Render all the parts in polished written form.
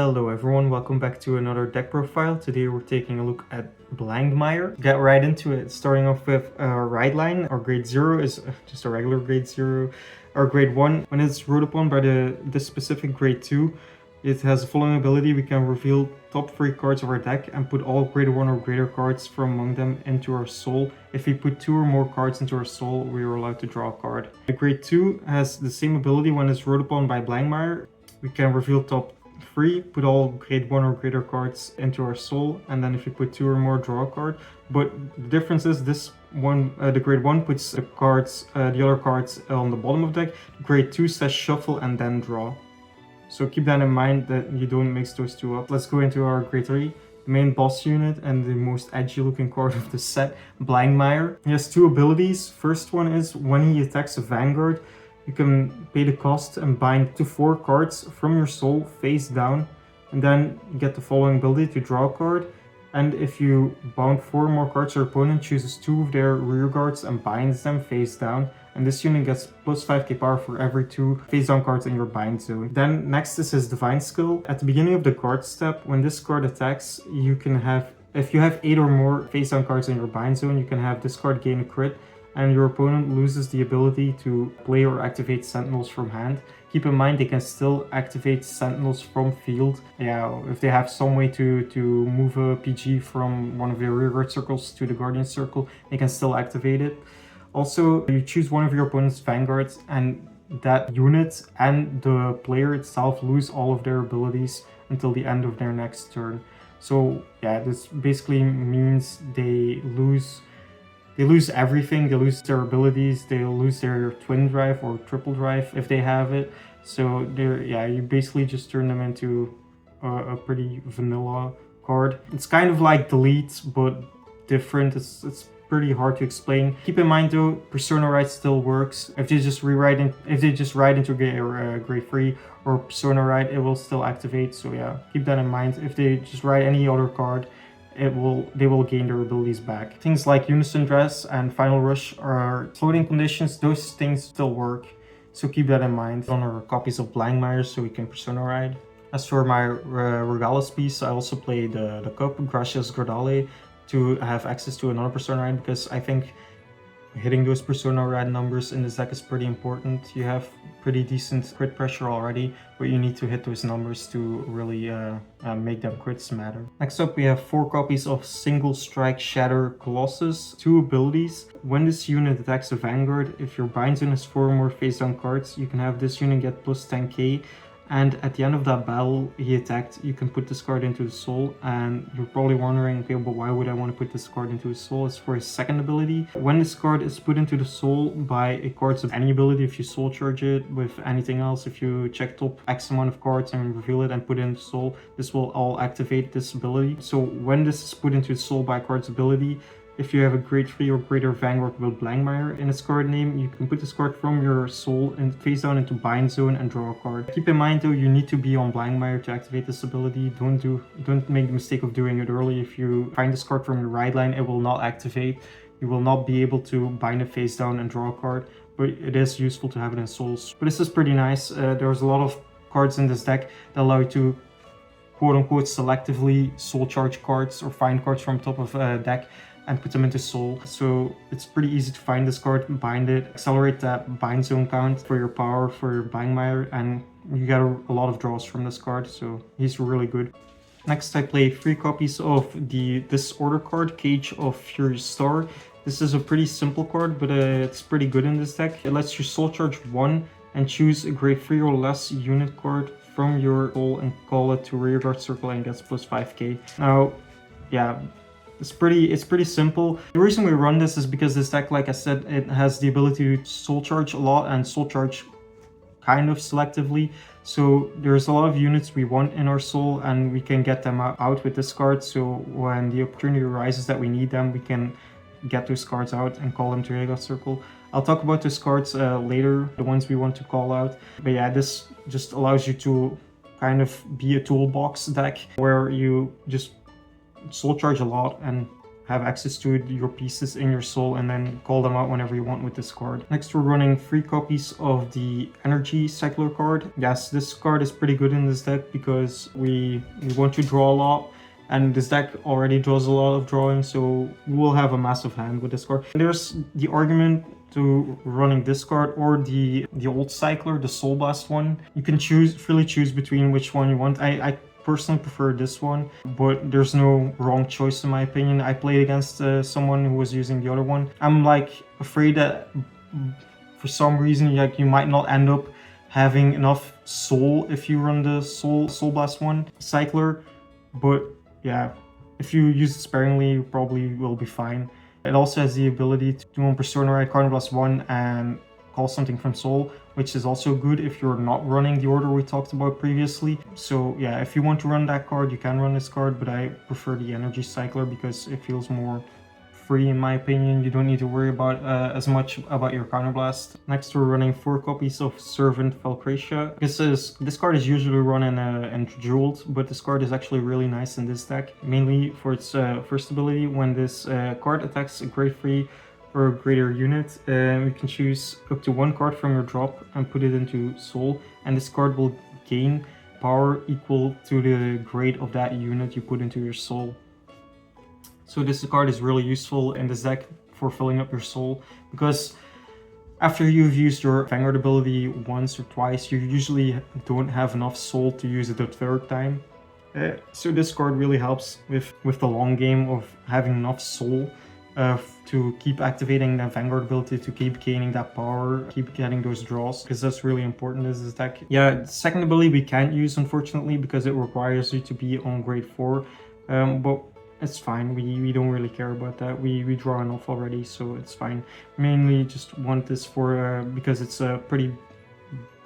Hello everyone, welcome back to another deck profile. Today we're taking a look at Blangdmire. Get right into it, starting off with our right line. Our grade 0 is just a regular grade 0. Our grade 1, when it's ruled upon by this specific grade 2, it has the following ability. We can reveal top 3 cards of our deck and put all grade 1 or greater cards from among them into our soul. If we put 2 or more cards into our soul, we are allowed to draw a card. The grade 2 has the same ability when it's ruled upon by Blangdmire. We can reveal top 3, put all grade 1 or greater cards into our soul, and then if you put 2 or more, draw a card. But the difference is this one, the grade 1 puts the other cards on the bottom of the deck. Grade 2 says shuffle and then draw. So keep that in mind that you don't mix those two up. Let's go into our grade 3. The main boss unit and the most edgy looking card of the set, Blangdmire. He has 2 abilities. First one is when he attacks a vanguard, you can pay the cost and bind to 4 cards from your soul face down, and then you get the following ability to draw a card. And if you bound 4 more cards, your opponent chooses 2 of their rear guards and binds them face down. And this unit gets plus 5k power for every 2 face down cards in your bind zone. Then next is his divine skill. At the beginning of the card step, when this card attacks, you can have, if you have 8 or more face down cards in your bind zone, you can have this card gain a crit, and your opponent loses the ability to play or activate sentinels from hand. Keep in mind they can still activate sentinels from field. Yeah, if they have some way to move a PG from one of their rearguard circles to the guardian circle, they can still activate it. Also, you choose one of your opponent's vanguards, and that unit and the player itself lose all of their abilities until the end of their next turn. So yeah, this basically means they lose everything. They lose their abilities, they lose their twin drive or triple drive if they have it. So you basically just turn them into a pretty vanilla card. It's kind of like delete, but different. It's pretty hard to explain. Keep in mind though, Persona Ride still works. If they just ride into grade 3 or Persona Ride, it will still activate. So yeah, keep that in mind. If they just ride any other card, they will gain their abilities back. Things like Unison Dress and Final Rush are floating conditions. Those things still work, so keep that in mind. On our copies of Blangdmire so we can Persona Ride. As for my Regalis piece, I also play the Cup, Gracias Gradale, to have access to another Persona Ride, because I think hitting those Persona Ride numbers in this deck is pretty important. You have pretty decent crit pressure already, but you need to hit those numbers to really make them crits matter. Next up, we have 4 copies of Single Strike Shatter Colossus. 2 abilities. When this unit attacks a vanguard, if your bind zone has 4 or more face down cards, you can have this unit get plus 10k. And at the end of that battle he attacked, you can put this card into the soul. And you're probably wondering, okay, but why would I want to put this card into his soul? It's for his second ability. When this card is put into the soul by a card of any ability, if you soul charge it with anything else, if you check top X amount of cards and reveal it and put it in the soul, this will all activate this ability. So when this is put into the soul by a card's ability, if you have a grade 3 or greater vanguard with Blangdmire in its card name, you can put this card from your soul and face down into bind zone and draw a card. Keep in mind though, you need to be on Blangdmire to activate this ability. Don't make the mistake of doing it early. If you find this card from your right line, it will not activate. You will not be able to bind it face down and draw a card, but it is useful to have it in souls. But this is pretty nice. There's a lot of cards in this deck that allow you to quote-unquote selectively soul charge cards or find cards from top of a deck and put them into soul. So it's pretty easy to find this card, bind it, accelerate that bind zone count for your power for your Blangdmire, and you get a lot of draws from this card, so he's really good. Next, I play 3 copies of the Disorder card, Cage of Furious Star. This is a pretty simple card, but it's pretty good in this deck. It lets you soul charge 1 and choose a grade 3 or less unit card from your soul and call it to rearguard circle and gets plus 5k. Now, yeah, it's pretty simple. The reason we run this is because this deck, like I said, it has the ability to soul charge a lot and soul charge kind of selectively. So there's a lot of units we want in our soul and we can get them out with this card. So when the opportunity arises that we need them, we can get those cards out and call them to rearguard circle. I'll talk about those cards later, the ones we want to call out. But yeah, this just allows you to kind of be a toolbox deck where you just soul charge a lot and have access to your pieces in your soul and then call them out whenever you want with this card. Next, we're running 3 copies of the Energy Cycler card. Yes, this card is pretty good in this deck because we want to draw a lot, and this deck already draws a lot of drawing, so we'll have a massive hand with this card. There's the argument to running this card or the old Cycler, the Soul Blast one. You can freely choose between which one you want. I personally prefer this one, but there's no wrong choice in my opinion. I played against someone who was using the other one. I'm like afraid that for some reason like you might not end up having enough soul if you run the Soul Blast one Cycler, but yeah, if you use it sparingly, you probably will be fine. It also has the ability to do on Persona Ride Card plus 1 and call something from Soul, which is also good if you're not running the order we talked about previously. So yeah, if you want to run that card, you can run this card, but I prefer the Energy Cycler because it feels more free in my opinion. You don't need to worry about as much about your counterblast. Next, we're running 4 copies of Servant Valkratia. This card is usually run in Jeweled, but this card is actually really nice in this deck, mainly for its first ability. When this card attacks a grade 3 or a greater unit, you can choose up to 1 card from your drop and put it into Soul, and this card will gain power equal to the grade of that unit you put into your Soul. So this card is really useful in this deck for filling up your soul, because after you've used your Vanguard ability once or twice, you usually don't have enough soul to use it the 3rd time. So this card really helps with the long game of having enough soul to keep activating that Vanguard ability, to keep gaining that power, keep getting those draws, because that's really important in this deck. Yeah, the second ability we can't use unfortunately because it requires you to be on grade 4, but it's fine, we don't really care about that. We draw enough already, so it's fine. Mainly just want this for because it's a pretty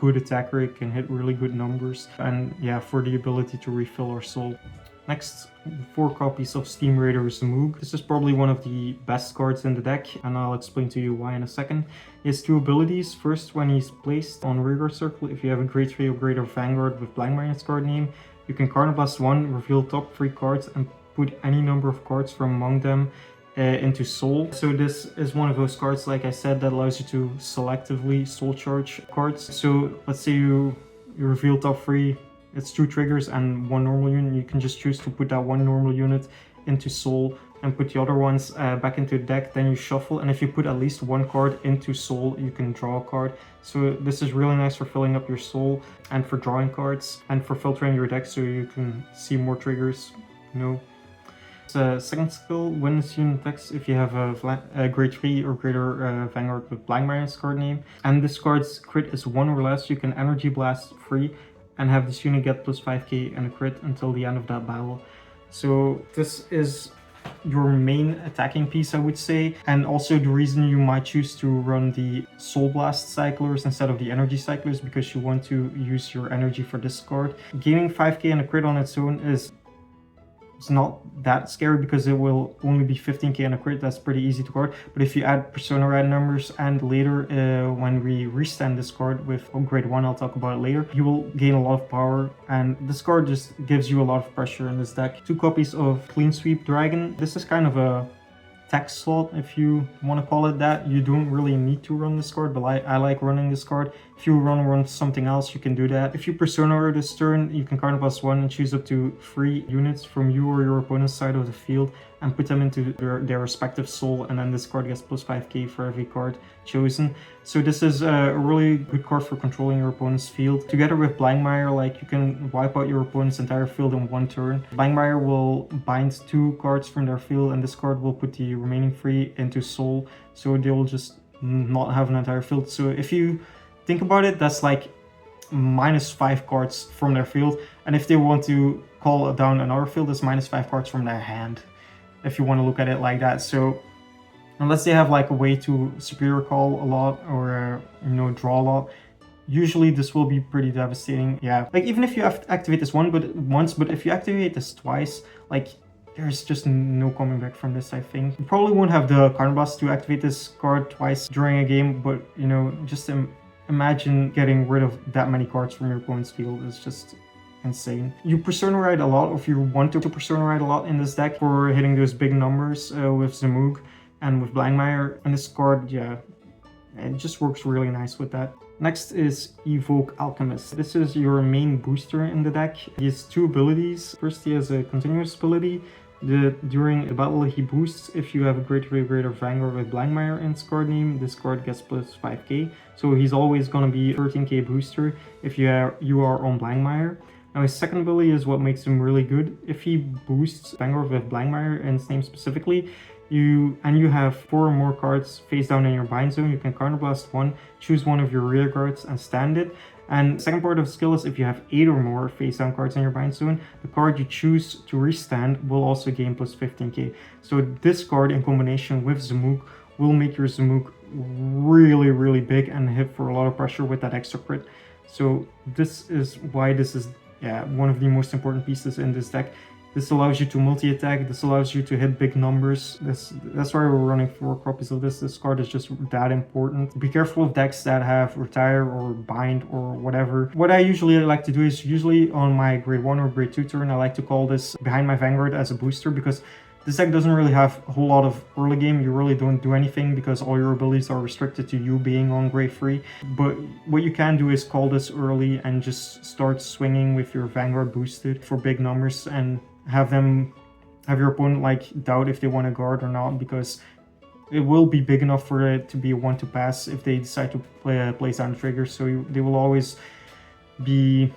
good attacker, it can hit really good numbers, and yeah, for the ability to refill our soul. Next, 4 copies of Steam Raider Zamuug. This is probably one of the best cards in the deck, and I'll explain to you why in a second. He has 2 abilities. First, when he's placed on Rearguard Circle, if you have a grade 3 or greater Vanguard with Blangdmire in its card name, you can Counterblast 1, reveal top 3 cards, and put any number of cards from among them into Soul. So this is one of those cards, like I said, that allows you to selectively Soul Charge cards. So let's say you reveal top 3, it's 2 triggers and 1 normal unit. You can just choose to put that 1 normal unit into Soul and put the other ones back into the deck. Then you shuffle, and if you put at least 1 card into Soul, you can draw a card. So this is really nice for filling up your Soul and for drawing cards and for filtering your deck so you can see more triggers, you know. Second skill, when this unit attacks, if you have a grade 3 or greater Vanguard with Blangdmire in its card name, and this card's crit is 1 or less, you can Energy Blast free and have this unit get plus 5k and a crit until the end of that battle. So this is your main attacking piece, I would say, and also the reason you might choose to run the Soul Blast Cyclers instead of the Energy Cyclers, because you want to use your energy for this card. Gaining 5k and a crit on its own is it's not that scary because it will only be 15k and a crit. That's pretty easy to guard. But if you add Persona Rad numbers and later when we restand this card with grade 1, I'll talk about it later, you will gain a lot of power, and this card just gives you a lot of pressure in this deck. 2 copies of Clean Sweep Dragon. This is kind of a text slot, if you want to call it that. You don't really need to run this card, but I like running this card. If you run something else, you can do that. If you Persona this turn, you can Counterblast 1 and choose up to 3 units from you or your opponent's side of the field and put them into their respective soul, and then this card gets plus 5k for every card chosen. So this is a really good card for controlling your opponent's field. Together with Blangdmire, like, you can wipe out your opponent's entire field in 1 turn. Blangdmire will bind 2 cards from their field, and this card will put the remaining 3 into soul, so they will just not have an entire field. So if you think about it, that's like minus 5 cards from their field, and if they want to call down another field, that's minus 5 cards from their hand, if you want to look at it like that. So unless they have like a way to superior call a lot or you know, draw a lot, usually this will be pretty devastating. Yeah, like even if you have to activate this once, but if you activate this twice, like there's just no coming back from this, I think. You probably won't have the Counterblast to activate this card twice during a game, but you know, just imagine getting rid of that many cards from your opponent's field. It's just insane. You Persona Ride a lot, if you want to Persona Ride a lot in this deck for hitting those big numbers with Zamuug and with Blangdmire. And this card, yeah, it just works really nice with that. Next is Evoke Alchemist. This is your main booster in the deck. He has two abilities. First, he has a continuous ability. During the battle he boosts if you have a greater Vanguard with Blangdmire in his card name. This card gets plus 5k, so he's always going to be 13k booster if you are on Blangdmire. Now his second ability is what makes him really good. If he boosts Vanguard with Blangdmire in his name specifically, you have 4 or more cards face down in your bind zone, you can counterblast one, choose one of your rear guards and stand it. And the second part of the skill is if you have 8 or more face down cards in your bind zone, the card you choose to restand will also gain plus 15k. So this card in combination with Zamuug will make your Zamuug really big and hit for a lot of pressure with that extra crit. So this is why this is one of the most important pieces in this deck. This allows you to multi-attack, this allows you to hit big numbers. That's why we're running 4 copies of this. This card is just that important. Be careful of decks that have retire or bind or whatever. What I usually like to do is usually on my grade 1 or grade 2 turn, I like to call this behind my Vanguard as a booster, because this deck doesn't really have a whole lot of early game. You really don't do anything because all your abilities are restricted to you being on grade 3. But what you can do is call this early and just start swinging with your Vanguard boosted for big numbers and have your opponent like doubt if they want to guard or not, because it will be big enough for it to be a 1 to pass if they decide to place down the trigger. So they will always be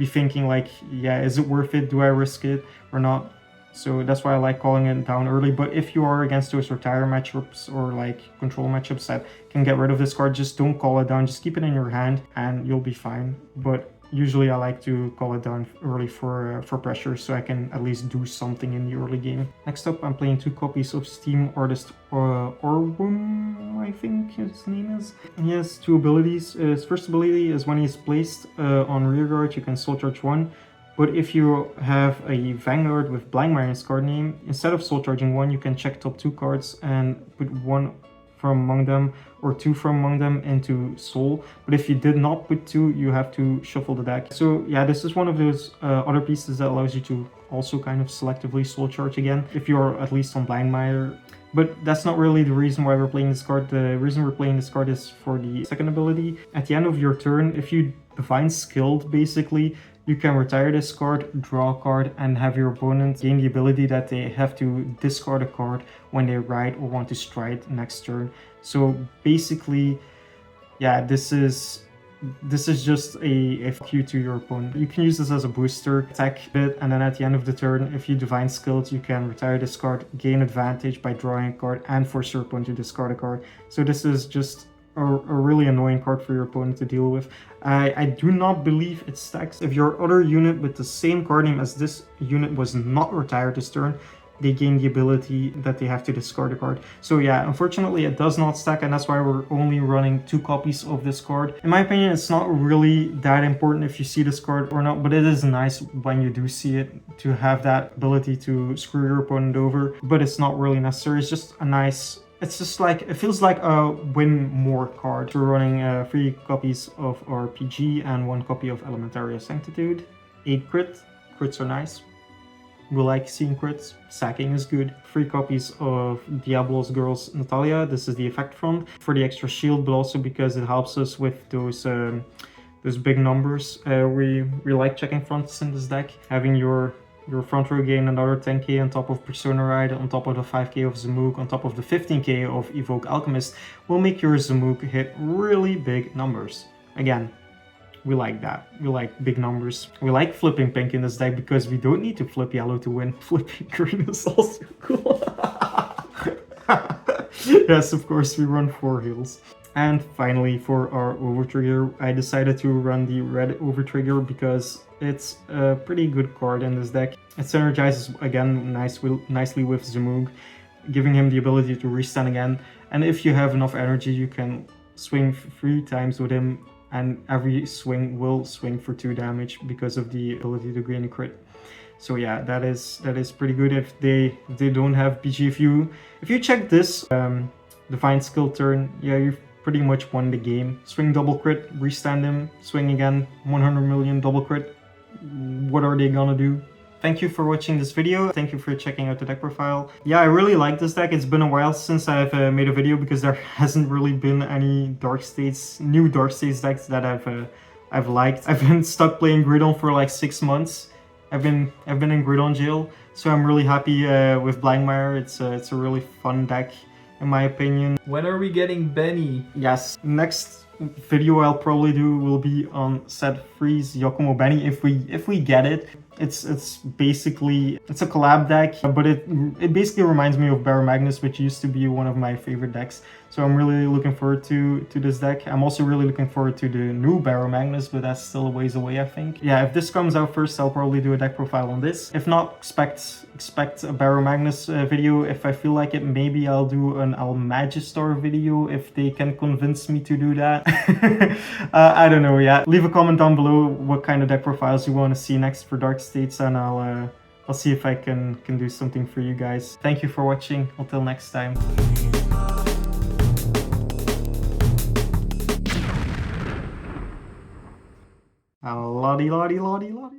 thinking like, yeah, is it worth it? Do I risk it or not? So that's why I like calling it down early. But if you are against those retire matchups or like control matchups that can get rid of this card, just don't call it down. Just keep it in your hand and you'll be fine. But usually I like to call it down early for pressure, so I can at least do something in the early game. Next up, I'm playing 2 copies of Steam Artist Arwyum, I think his name is. He has 2 abilities. His first ability is when he's placed on rearguard, you can soul charge 1. But if you have a Vanguard with Blangdmire in his card name, instead of soul charging 1, you can check top 2 cards and put 1 from among them or 2 from among them into soul. But if you did not put 2, you have to shuffle the deck. So yeah, this is one of those other pieces that allows you to also kind of selectively soul charge again if you're at least on Blangdmire. But that's not really the reason why we're playing this card. The reason we're playing this card is for the second ability. At the end of your turn, if you Divine Skilled, basically, you can retire this card, draw a card, and have your opponent gain the ability that they have to discard a card when they ride or want to stride next turn. So basically, yeah, this is just a fuck you to your opponent. You can use this as a booster, attack it, and then at the end of the turn, if you Divine Skilled, you can retire this card, gain advantage by drawing a card, and force your opponent to discard a card. So this is just a really annoying card for your opponent to deal with. I do not believe it stacks. If your other unit with the same card name as this unit was not retired this turn, they gain the ability that they have to discard a card. So yeah, unfortunately it does not stack, and that's why we're only running 2 copies of this card. In my opinion, it's not really that important if you see this card or not, but it is nice when you do see it to have that ability to screw your opponent over, but it's not really necessary. It's just a nice... It's just like, it feels like a win more card. We're running 3 copies of RPG and 1 copy of Elementaria Sanctitude. 8 crit. Crits are nice. We like seeing crits. Sacking is good. 3 copies of Diablo's Girls Natalia. This is the effect front for the extra shield, but also because it helps us with those big numbers. We like checking fronts in this deck. Having your front row gain another 10k on top of Persona Ride, on top of the 5k of Zamuug, on top of the 15k of Evoke Alchemist will make your Zamuug hit really big numbers. Again, we like that. We like big numbers. We like flipping pink in this deck because we don't need to flip yellow to win. Flipping green is also cool. Yes, of course, we run 4 heals. And finally, for our Overtrigger, I decided to run the red Overtrigger because it's a pretty good card in this deck. It synergizes again nicely with Zamuug, giving him the ability to restand again. And if you have enough energy, you can swing 3 times with him, and every swing will swing for 2 damage because of the ability to gain a crit. So yeah, that is pretty good if they don't have PG. If you check this Divine Skill turn, yeah, you've pretty much won the game. Swing double crit, restand him, swing again, 100 million double crit, what are they gonna do? Thank you for watching this video. Thank you for checking out the deck profile. Yeah, I really like this deck. It's been a while since I've made a video because there hasn't really been any new Dark States decks that I've liked. I've been stuck playing Gridon for like 6 months. I've been in Gridon jail, so I'm really happy with Blangdmire. It's a really fun deck in my opinion. When are we getting Benny? Yes, next video I'll probably do will be on Set Freeze Yokomo Benny if we get it. It's basically a collab deck, but it basically reminds me of Barrow Magnus, which used to be one of my favorite decks. So I'm really looking forward to this deck. I'm also really looking forward to the new Barrow Magnus, but that's still a ways away, I think. Yeah, if this comes out first, I'll probably do a deck profile on this. If not, expect a Barrow Magnus video. If I feel like it, maybe I'll do an Almagistar video if they can convince me to do that. I don't know yet. Leave a comment down below what kind of deck profiles you want to see next for Dark States, and I'll see if I can do something for you guys. Thank you for watching. Until next time. Lottie.